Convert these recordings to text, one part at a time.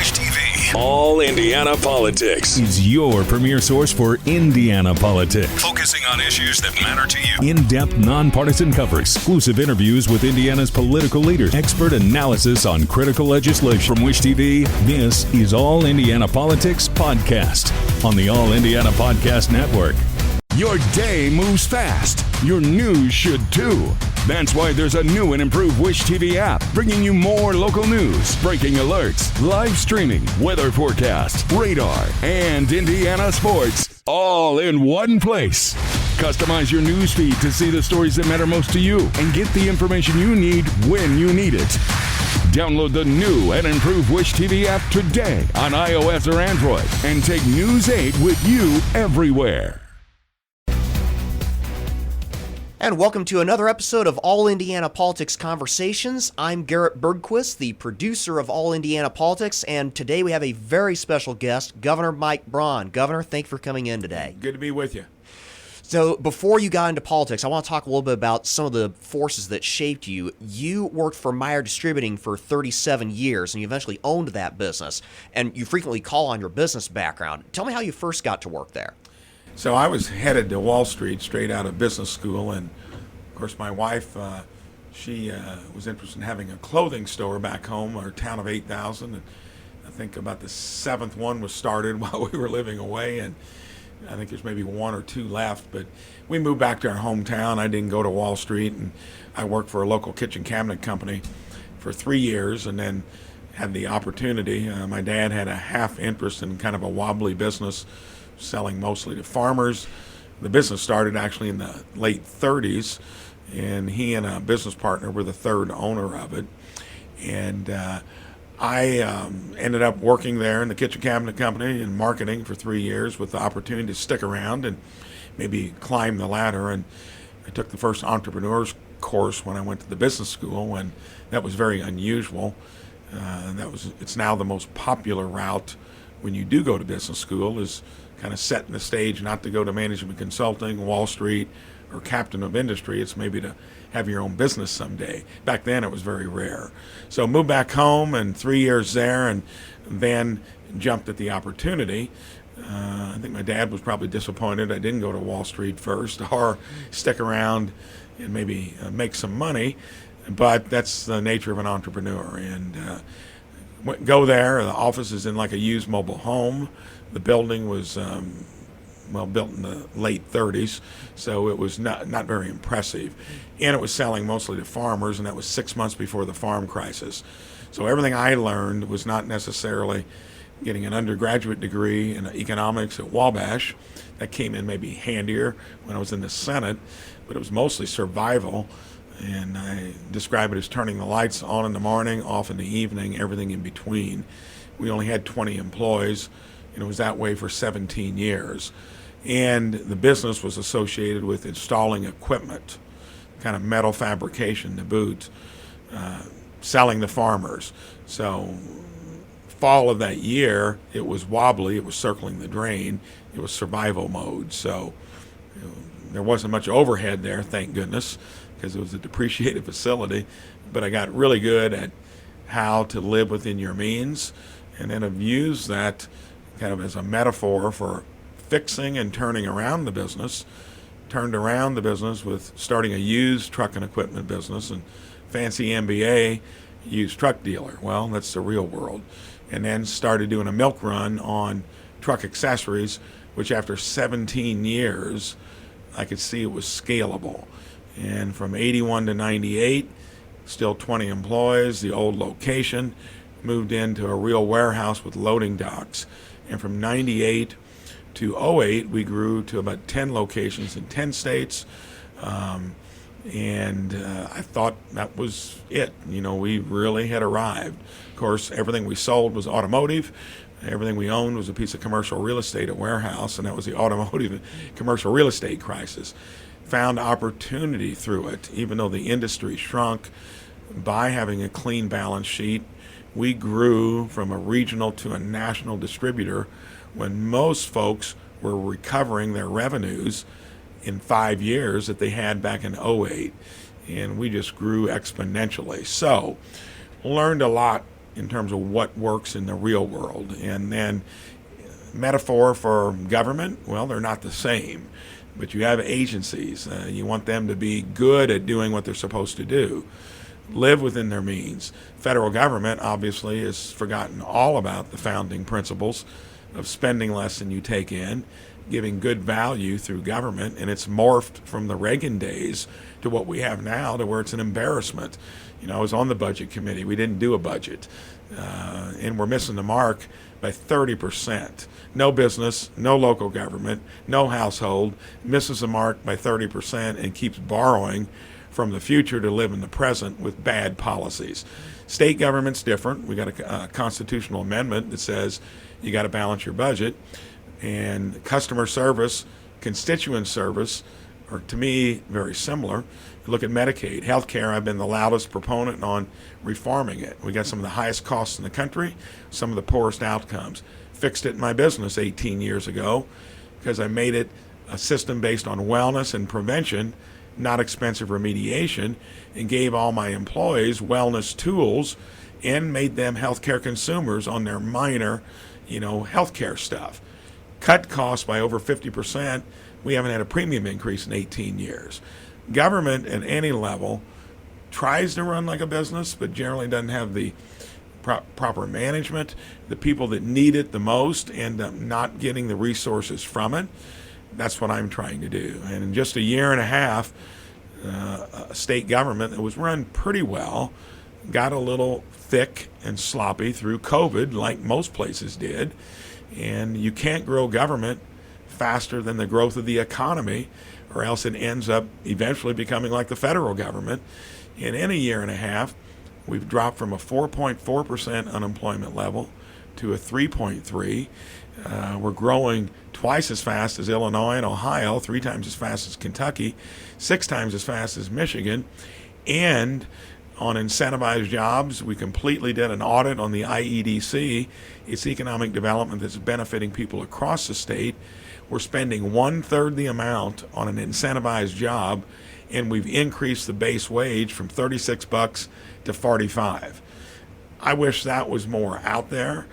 Wish TV. All Indiana Politics is your premier source for Indiana politics. Focusing on issues that matter to you. In-depth, nonpartisan coverage, exclusive interviews with Indiana's political leaders, expert analysis on critical legislation. From Wish TV, this is All Indiana Politics Podcast on the All Indiana Podcast Network. Your day moves fast. Your news should too. That's why there's a new and improved Wish TV app, bringing you more local news, breaking alerts, live streaming, weather forecasts, radar, and Indiana sports, all in one place. Customize your news feed to see the stories that matter most to you and get the information you need when you need it. Download the new and improved Wish TV app today on iOS or Android and take News 8 with you everywhere. And welcome to another episode of All Indiana Politics Conversations. I'm Garrett Bergquist, the producer of All Indiana Politics, and today we have a very special guest, Governor Mike Braun. Governor, thank you for coming in today. Good to be with you. So before you got into politics, I want to talk a little bit about some of the forces that shaped you. You worked for Meyer Distributing for 37 years, and you eventually owned that business, and you frequently call on your business background. Tell me how you first got to work there. So I was headed to Wall Street straight out of business school, and of course my wife, she was interested in having a clothing store back home, our town of 8,000, and I think about the seventh one was started while we were living away, and I think there's maybe one or two left, but we moved back to our hometown. I didn't go to Wall Street, and I worked for a local kitchen cabinet company for 3 years, and then had the opportunity. My dad had a half interest in kind of a wobbly business, selling mostly to farmers. The business started actually in the late 30s, and he and a business partner were the third owner of it. And I ended up working there in the kitchen cabinet company in marketing for 3 years with the opportunity to stick around and maybe climb the ladder. And I took the first entrepreneur's course when I went to the business school, and that was very unusual. It's now the most popular route when you do go to business school, is kind of setting the stage not to go to management consulting, Wall Street, or captain of industry. It's maybe to have your own business someday. Back then it was very rare. So moved back home and 3 years there, and then jumped at the opportunity. I think my dad was probably disappointed I didn't go to Wall Street first or stick around and maybe make some money, but that's the nature of an entrepreneur. And go there. The office is in like a used mobile home. The building was built in the late 30s, so it was not very impressive. And it was selling mostly to farmers, and that was 6 months before the farm crisis. So everything I learned was not necessarily getting an undergraduate degree in economics at Wabash. That came in maybe handier when I was in the Senate, but it was mostly survival. And I describe it as turning the lights on in the morning, off in the evening, everything in between. We only had 20 employees, and it was that way for 17 years. And the business was associated with installing equipment, kind of metal fabrication to boot, selling to farmers. So fall of that year, it was wobbly, it was circling the drain, it was survival mode. So there wasn't much overhead there, thank goodness, because it was a depreciated facility. But I got really good at how to live within your means, and then have used that kind of as a metaphor for fixing and turning around the business. Turned around the business with starting a used truck and equipment business, and fancy MBA, used truck dealer. Well, that's the real world. And then started doing a milk run on truck accessories, which after 17 years, I could see it was scalable. And from 81 to 98, still 20 employees, the old location, moved into a real warehouse with loading docks. And from 98 to 08, we grew to about 10 locations in 10 states. And I thought that was it. We really had arrived. Of course, everything we sold was automotive. Everything we owned was a piece of commercial real estate at warehouse, and that was the automotive and commercial real estate crisis. Found opportunity through it, even though the industry shrunk. By having a clean balance sheet, we grew from a regional to a national distributor when most folks were recovering their revenues in 5 years that they had back in '08. And we just grew exponentially. So learned a lot in terms of what works in the real world. And then metaphor for government, well, they're not the same. But you have agencies. You want them to be good at doing what they're supposed to do, live within their means. Federal government obviously has forgotten all about the founding principles of spending less than you take in, giving good value through government, and it's morphed from the Reagan days to what we have now, to where it's an embarrassment. I was on the budget committee. We didn't do a budget, and we're missing the mark by 30%. No business, no local government, no household misses the mark by 30% and keeps borrowing from the future to live in the present with bad policies. State government's different. We got a constitutional amendment that says you got to balance your budget, and customer service, constituent service are, to me, very similar. Look at Medicaid. Healthcare, I've been the loudest proponent on reforming it. We got some of the highest costs in the country, some of the poorest outcomes. Fixed it in my business 18 years ago because I made it a system based on wellness and prevention, not expensive remediation, and gave all my employees wellness tools and made them healthcare consumers on their minor, healthcare stuff. Cut costs by over 50%. We haven't had a premium increase in 18 years. Government at any level tries to run like a business, but generally doesn't have the proper management. The people that need it the most end up not getting the resources from it. That's what I'm trying to do. And in just a year and a half, a state government that was run pretty well got a little thick and sloppy through COVID, like most places did. And you can't grow government faster than the growth of the economy, or else it ends up eventually becoming like the federal government. And in a year and a half, we've dropped from a 4.4% unemployment level to a 3.3. We're growing twice as fast as Illinois and Ohio, 3 times as fast as Kentucky, 6 times as fast as Michigan. And on incentivized jobs, we completely did an audit on the IEDC. It's economic development that's benefiting people across the state. We're spending 1/3 the amount on an incentivized job, and we've increased the base wage from $36 to $45. I wish that was more out there.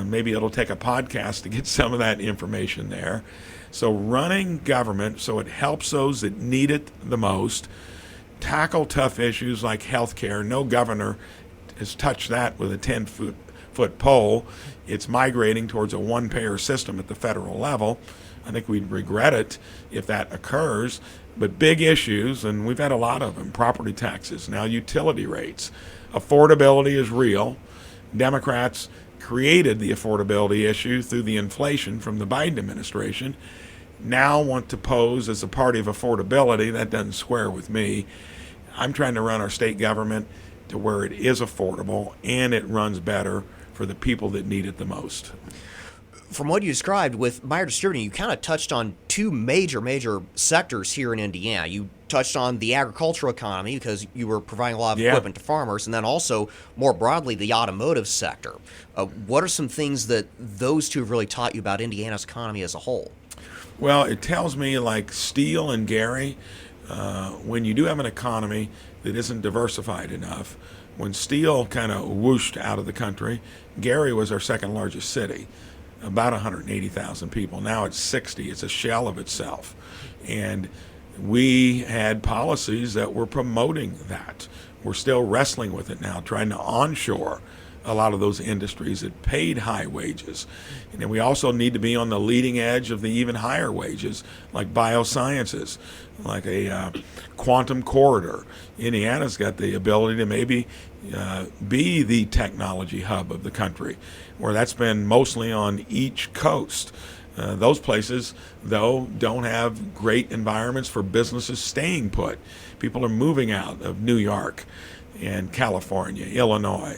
Maybe it'll take a podcast to get some of that information there. So running government so it helps those that need it the most, tackle tough issues like health care. No governor has touched that with a 10-foot pole. It's migrating towards a one-payer system at the federal level. I think we'd regret it if that occurs. But big issues, and we've had a lot of them: property taxes, now utility rates. Affordability is real. Democrats created the affordability issue through the inflation from the Biden administration. Now want to pose as a party of affordability. That doesn't square with me. I'm trying to run our state government to where it is affordable and it runs better for the people that need it the most. From what you described with Meyer Distributing, you kind of touched on two major sectors here in Indiana. You touched on the agricultural economy because you were providing a lot of equipment to farmers, and then also more broadly the automotive sector. What are some things that those two have really taught you about Indiana's economy as a whole? Well, it tells me, like steel and Gary, when you do have an economy that isn't diversified enough, when steel kind of whooshed out of the country, Gary was our second largest city, about 180,000 people. Now it's 60. It's a shell of itself. And we had policies that were promoting that. We're still wrestling with it now, trying to onshore a lot of those industries that paid high wages. And then we also need to be on the leading edge of the even higher wages, like biosciences, like a quantum corridor. Indiana's got the ability to maybe be the technology hub of the country, where that's been mostly on each coast. Those places, though, don't have great environments for businesses staying put. People are moving out of New York and California, Illinois.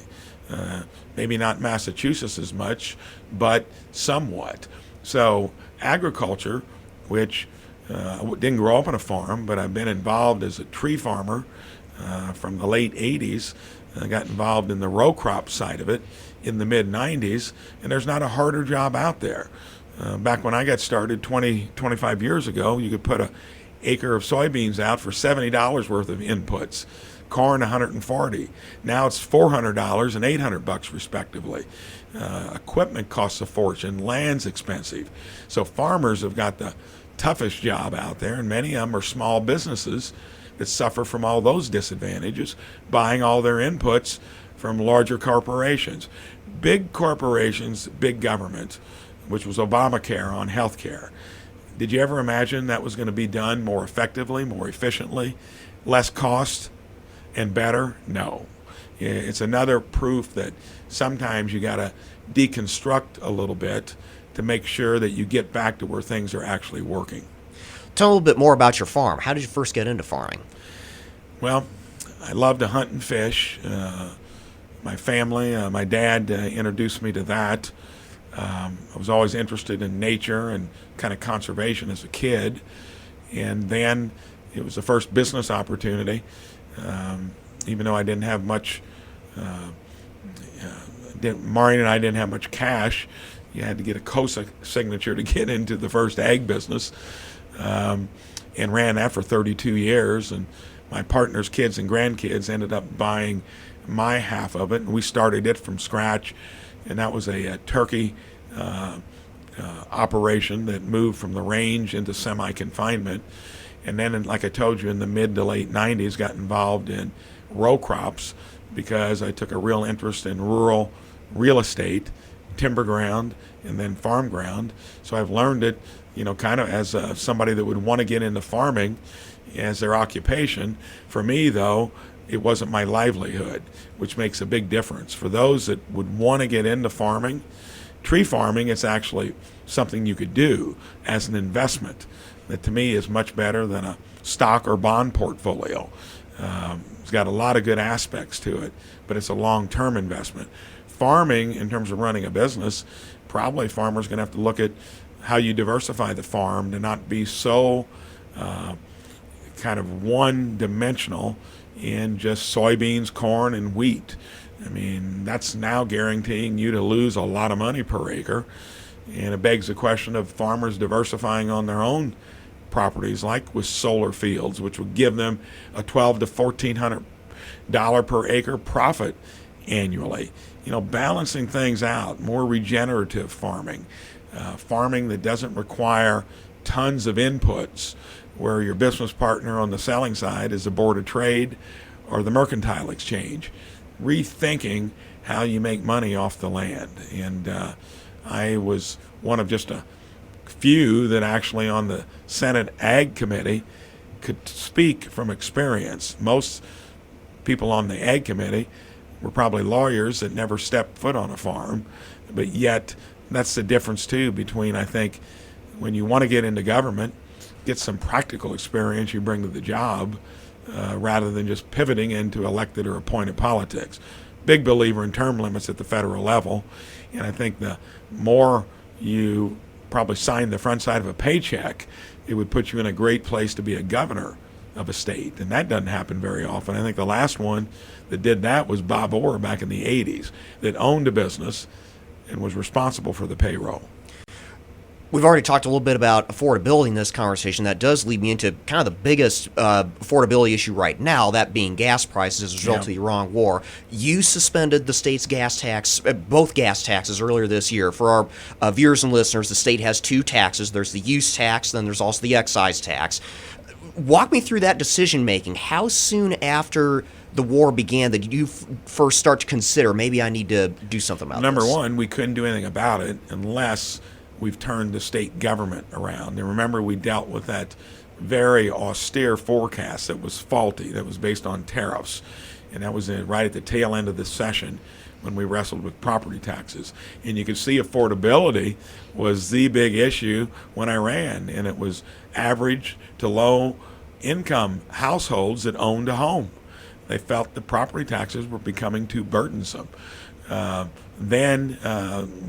Maybe not Massachusetts as much, but somewhat. So agriculture, which didn't grow up on a farm, but I've been involved as a tree farmer from the late 80s. I got involved in the row crop side of it in the mid-90s, and there's not a harder job out there. Back when I got started 25 years ago, you could put an acre of soybeans out for $70 worth of inputs. corn $140. Now it's $400 and $800 respectively. Equipment costs a fortune, land's expensive. So farmers have got the toughest job out there, and many of them are small businesses that suffer from all those disadvantages, buying all their inputs from larger corporations. Big corporations, big government, which was Obamacare on health care. Did you ever imagine that was going to be done more effectively, more efficiently, less cost, and better? No. It's another proof that sometimes you got to deconstruct a little bit to make sure that you get back to where things are actually working. Tell a little bit more about your farm. How did you first get into farming? Well, I love to hunt and fish. My family, my dad introduced me to that. I was always interested in nature and kind of conservation as a kid. And then it was the first business opportunity. Even though I didn't have much, Maureen and I didn't have much cash. You had to get a co-signature to get into the first ag business, and ran that for 32 years. And my partner's kids and grandkids ended up buying my half of it, and we started it from scratch. And that was a turkey operation that moved from the range into semi-confinement. And then, like I told you, in the mid to late 90s, got involved in row crops because I took a real interest in rural real estate, timber ground, and then farm ground. So I've learned it, kind of as somebody that would want to get into farming as their occupation. For me, though, it wasn't my livelihood, which makes a big difference. For those that would want to get into farming, tree farming, it's actually something you could do as an investment that to me is much better than a stock or bond portfolio. It's got a lot of good aspects to it, but it's a long-term investment. Farming, in terms of running a business, probably farmers are going to have to look at how you diversify the farm to not be so kind of one-dimensional in just soybeans, corn, and wheat. I mean, that's now guaranteeing you to lose a lot of money per acre. And it begs the question of farmers diversifying on their own properties, like with solar fields, which would give them a $1,200 to $1,400 per acre profit annually. Balancing things out, more regenerative farming, farming that doesn't require tons of inputs, where your business partner on the selling side is the Board of Trade or the Mercantile Exchange. Rethinking how you make money off the land. And I was one of just a few that actually on the Senate Ag Committee could speak from experience. Most people on the Ag Committee were probably lawyers that never stepped foot on a farm, but yet that's the difference too between, I think, when you want to get into government, get some practical experience you bring to the job rather than just pivoting into elected or appointed politics. Big believer in term limits at the federal level, and I think the more you probably sign the front side of a paycheck, it would put you in a great place to be a governor of a state, and that doesn't happen very often. I think the last one that did that was Bob Orr back in the 80s, that owned a business and was responsible for the payroll. We've already talked a little bit about affordability in this conversation. That does lead me into kind of the biggest affordability issue right now, that being gas prices as a result of the Iran war. You suspended the state's gas tax, both gas taxes, earlier this year. For our viewers and listeners, the state has two taxes. There's the use tax, then there's also the excise tax. Walk me through that decision-making. How soon after the war began that you first start to consider, maybe I need to do something about this? Number one, we couldn't do anything about it unless we've turned the state government around. And remember, we dealt with that very austere forecast that was faulty, that was based on tariffs. And that was right at the tail end of the session when we wrestled with property taxes. And you could see affordability was the big issue when I ran. And it was average to low income households that owned a home. They felt the property taxes were becoming too burdensome. Then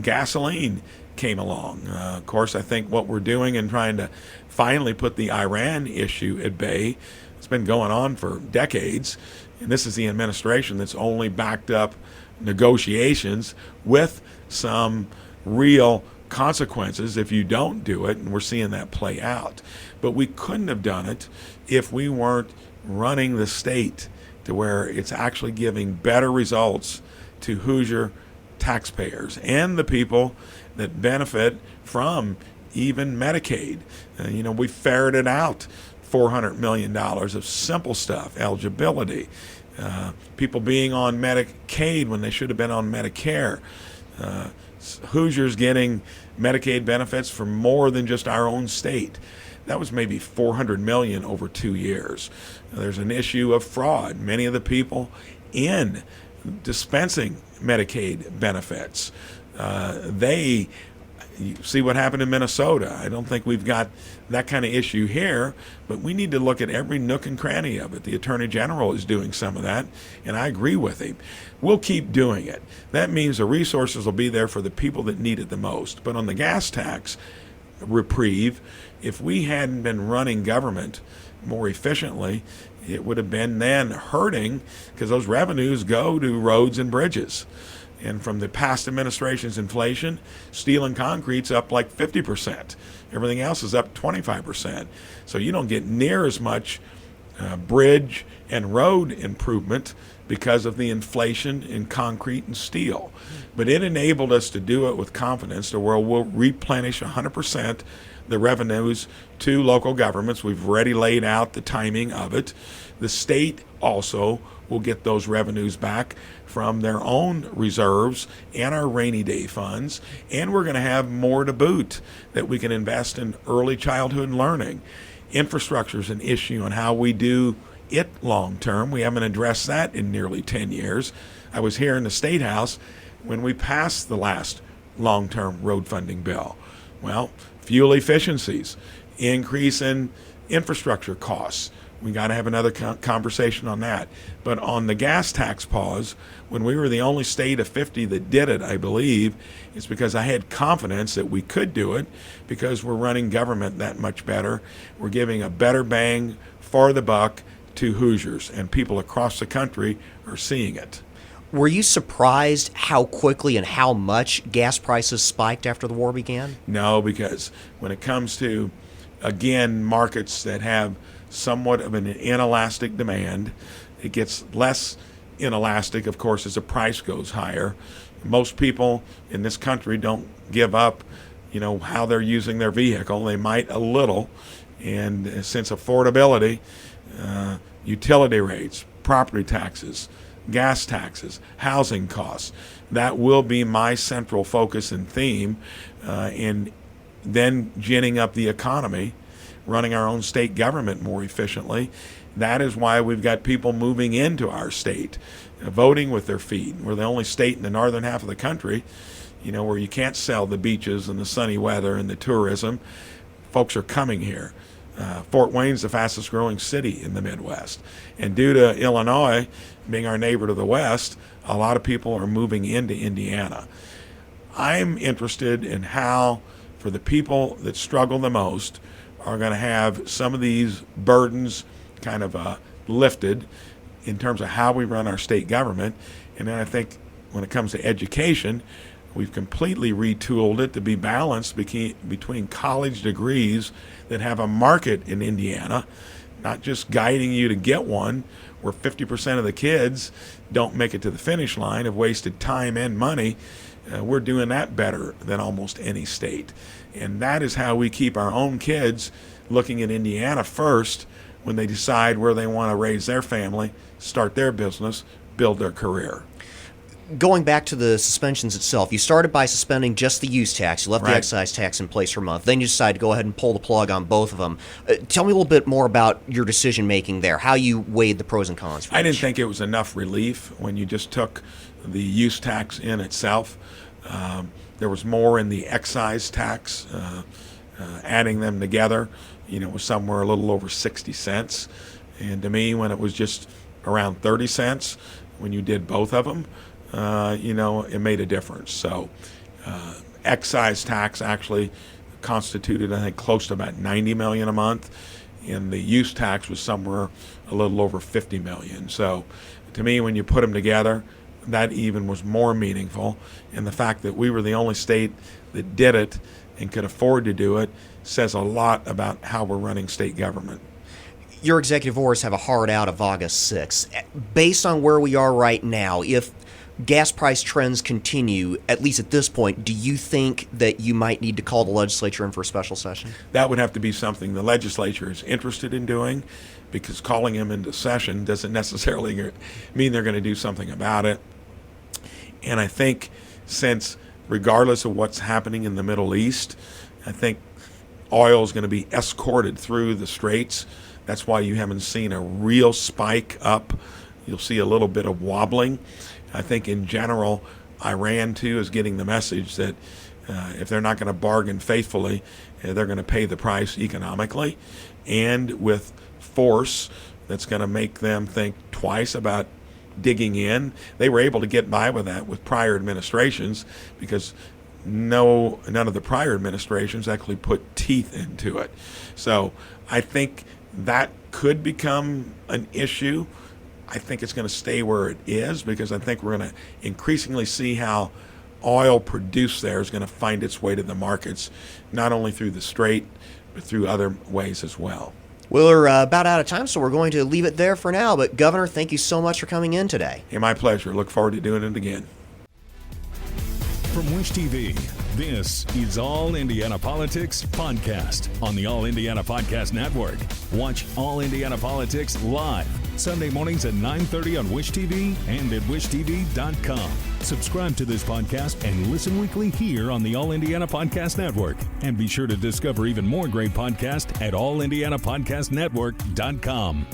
gasoline came along. Of course, I think what we're doing in trying to finally put the Iran issue at bay, it's been going on for decades, and this is the administration that's only backed up negotiations with some real consequences if you don't do it, and we're seeing that play out. But we couldn't have done it if we weren't running the state to where it's actually giving better results to Hoosier taxpayers and the people that benefit from even Medicaid. We ferreted out $400 million of simple stuff, eligibility, people being on Medicaid when they should have been on Medicare, Hoosiers getting Medicaid benefits from more than just our own state. That was maybe $400 million over 2 years. There's an issue of fraud. Many of the people in dispensing Medicaid benefits, you see what happened in Minnesota. I don't think we've got that kind of issue here, but we need to look at every nook and cranny of it. The Attorney General is doing some of that, and I agree with him. We'll keep doing it. That means the resources will be there for the people that need it the most. But on the gas tax reprieve, if we hadn't been running government more efficiently, it would have been then hurting, because those revenues go to roads and bridges. And from the past administration's inflation, steel and concrete's up like 50%. Everything else is up 25%. So you don't get near as much bridge and road improvement because of the inflation in concrete and steel. But it enabled us to do it with confidence to where we'll replenish 100% the revenues to local governments. We've already laid out the timing of it. The state also will get those revenues back from their own reserves and our rainy day funds, and we're going to have more to boot that we can invest in early childhood learning. Infrastructure is an issue on how we do it long term. We haven't addressed that in nearly 10 years. I was here in the State House when we passed the last long-term road funding bill. Well, fuel efficiencies, increase in infrastructure costs. We got to have another conversation on that. But on the gas tax pause, when we were the only state of 50 that did it, I believe, it's because I had confidence that we could do it, because we're running government that much better. We're giving a better bang for the buck to Hoosiers, and people across the country are seeing it. Were you surprised how quickly and how much gas prices spiked after the war began? No, because when it comes to, again, markets that have somewhat of an inelastic demand, it gets less inelastic, of course, as the price goes higher. Most people in this country don't give up, how they're using their vehicle. They might a little, and since affordability, utility rates, property taxes, gas taxes, housing costs, that will be my central focus and theme, in then ginning up the economy, running our own state government more efficiently. That is why we've got people moving into our state, voting with their feet. We're the only state in the northern half of the country, where you can't sell the beaches and the sunny weather and the tourism. Folks are coming here. Fort Wayne's the fastest growing city in the Midwest. And due to Illinois being our neighbor to the west, a lot of people are moving into Indiana. I'm interested in how, for the people that struggle the most, are going to have some of these burdens kind of lifted in terms of how we run our state government. And then I think when it comes to education, we've completely retooled it to be balanced between college degrees that have a market in Indiana, not just guiding you to get one, where 50% of the kids don't make it to the finish line, have wasted time and money. We're doing that better than almost any state. And that is how we keep our own kids looking at Indiana first when they decide where they want to raise their family, start their business, build their career. Going back to the suspensions itself, you started by suspending just the use tax. You left the excise tax in place for a month. Then you decided to go ahead and pull the plug on both of them. Tell me a little bit more about your decision-making there, how you weighed the pros and cons. I didn't think it was enough relief when you just took the use tax in itself. There was more in the excise tax. Adding them together, was somewhere a little over 60 cents. And to me, when it was just around 30 cents, when you did both of them, it made a difference. So excise tax actually constituted, I think, close to about $90 million a month, and the use tax was somewhere a little over $50 million. So to me, when you put them together, that even was more meaningful. And the fact that we were the only state that did it and could afford to do it says a lot about how we're running state government. your executive orders have a hard out of August 6th. Based on where we are right now, if gas price trends continue, at least at this point, do you think that you might need to call the legislature in for a special session? That would have to be something the legislature is interested in doing, because calling them into session doesn't necessarily mean they're going to do something about it. And I think since, regardless of what's happening in the Middle East, I think oil is going to be escorted through the straits. That's why you haven't seen a real spike up. You'll see a little bit of wobbling. I think in general, Iran too is getting the message that if they're not going to bargain faithfully, they're going to pay the price economically and with force. That's going to make them think twice about digging in. They were able to get by with that with prior administrations because none of the prior administrations actually put teeth into it. So I think that could become an issue. I think it's going to stay where it is because I think we're going to increasingly see how oil produced there is going to find its way to the markets, not only through the Strait, but through other ways as well. We're about out of time, so we're going to leave it there for now. But, Governor, thank you so much for coming in today. Hey, my pleasure. Look forward to doing it again. From Wish TV, this is All Indiana Politics Podcast on the All Indiana Podcast Network. Watch All Indiana Politics live Sunday mornings at 9:30 on Wish TV and at wishtv.com. Subscribe to this podcast and listen weekly here on the All Indiana Podcast Network. And be sure to discover even more great podcasts at allindianapodcastnetwork.com.